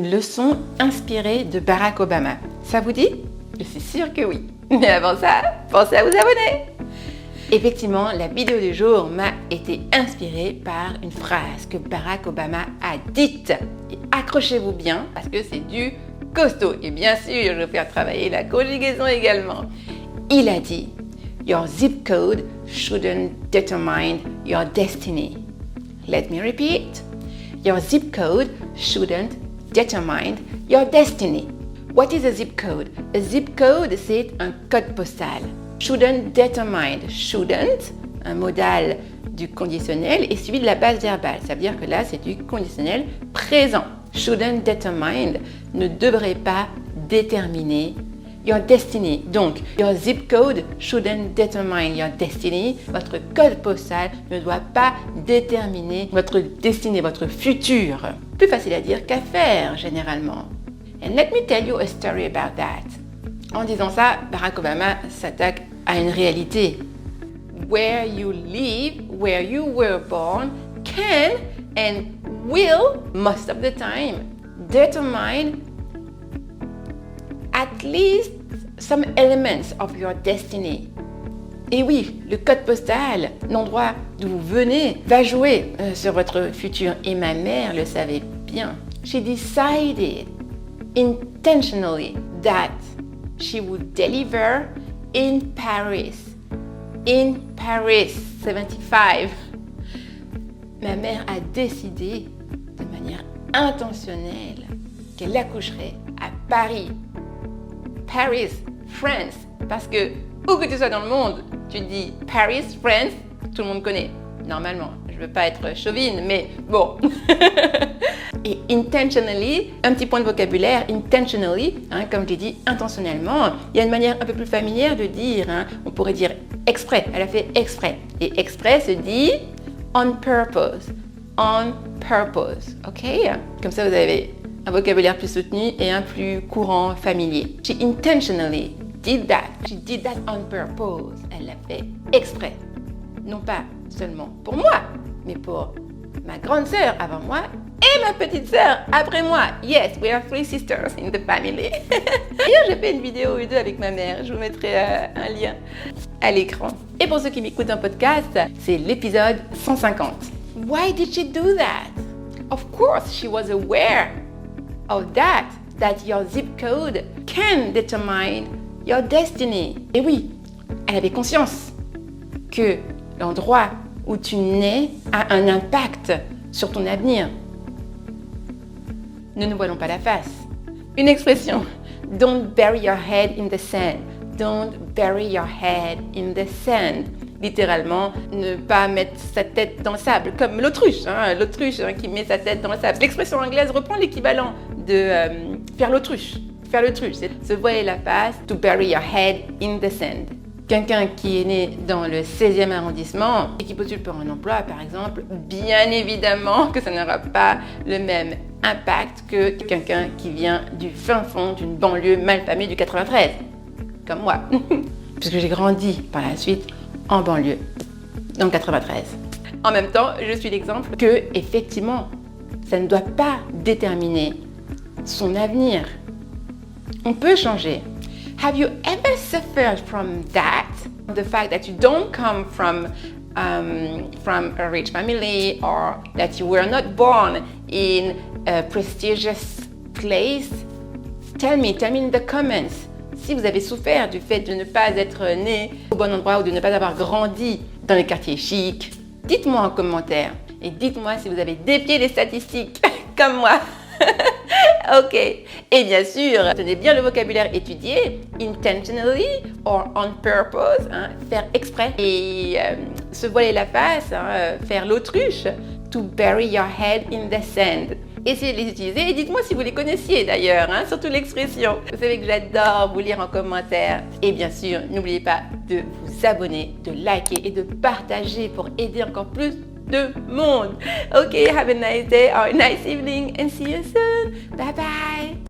une leçon inspirée de Barack Obama. Ça vous dit? Je suis sûre que oui. Mais avant ça, pensez à vous abonner. Effectivement, la vidéo du jour m'a été inspirée par une phrase que Barack Obama a dite. Et accrochez-vous bien parce que c'est du costaud. Et bien sûr, je vais faire travailler la conjugaison également. Il a dit « Your zip code shouldn't determine your destiny ». Let me repeat. Your zip code shouldn't determine your destiny. What is a zip code? A zip code, c'est un code postal. Shouldn't determine. Shouldn't, un modal du conditionnel, est suivi de la base verbale. Ça veut dire que là, c'est du conditionnel présent. Shouldn't determine ne devrait pas déterminer your destiny. Donc, your zip code shouldn't determine your destiny. Votre code postal ne doit pas déterminer votre destinée, votre futur. Plus facile à dire qu'à faire, généralement. And let me tell you a story about that. En disant ça, Barack Obama s'attaque à une réalité. Where you live, where you were born, can and will, most of the time, determine at least some elements of your destiny. Et oui, le code postal, l'endroit d'où vous venez, va jouer sur votre futur. Et ma mère le savait bien. She decided intentionally that she would deliver in Paris. In Paris, 75. Ma mère a décidé de manière intentionnelle qu'elle accoucherait à Paris. Paris, France. Parce que où que tu sois dans le monde, tu dis Paris, France, tout le monde connaît. Normalement, je veux pas être chauvine, mais bon. Et intentionally, un petit point de vocabulaire, intentionally, comme je l'ai dit, intentionnellement. Il y a une manière un peu plus familière de dire, on pourrait dire exprès, elle a fait exprès. Et exprès se dit on purpose, ok? Comme ça vous avez un vocabulaire plus soutenu et un plus courant, familier. She intentionally did that. She did that on purpose. Elle l'a fait exprès. Non pas seulement pour moi, mais pour ma grande sœur avant moi et ma petite sœur après moi. Yes, we are 3 sisters in the family. D'ailleurs, j'ai fait une vidéo ou deux avec ma mère. Je vous mettrai un lien à l'écran. Et pour ceux qui m'écoutent en podcast, c'est l'épisode 150. Why did she do that? Of course, she was aware of that your zip code can determine your destiny. Et oui, elle avait conscience que l'endroit où tu nais a un impact sur ton avenir. Ne nous voilons pas la face. Une expression. Don't bury your head in the sand. Don't bury your head in the sand. Littéralement, ne pas mettre sa tête dans le sable, comme l'autruche. L'autruche qui met sa tête dans le sable. L'expression anglaise reprend l'équivalent de faire l'autruche. Faire l'autruche, c'est se voiler la face. To bury your head in the sand. Quelqu'un qui est né dans le 16e arrondissement et qui postule pour un emploi, par exemple, bien évidemment que ça n'aura pas le même impact que quelqu'un qui vient du fin fond d'une banlieue malfamée du 93, comme moi, puisque j'ai grandi par la suite en banlieue, dans le 93. En même temps, je suis l'exemple que, effectivement, ça ne doit pas déterminer son avenir. On peut changer. Have you ever suffered from that? The fact that you don't come from a rich family or that you were not born in a prestigious place? Tell me in the comments. Si vous avez souffert du fait de ne pas être né au bon endroit ou de ne pas avoir grandi dans les quartiers chics, dites-moi en commentaire. Et dites-moi si vous avez défié les statistiques comme moi. Ok. Et bien sûr, tenez bien le vocabulaire étudié, intentionally or on purpose, faire exprès. Et se voiler la face, faire l'autruche, to bury your head in the sand. Essayez de les utiliser et dites-moi si vous les connaissiez d'ailleurs, surtout l'expression. Vous savez que j'adore vous lire en commentaire. Et bien sûr, n'oubliez pas de vous abonner, de liker et de partager pour aider encore plus de monde. Ok, have a nice day or a nice evening and see you soon. Bye bye.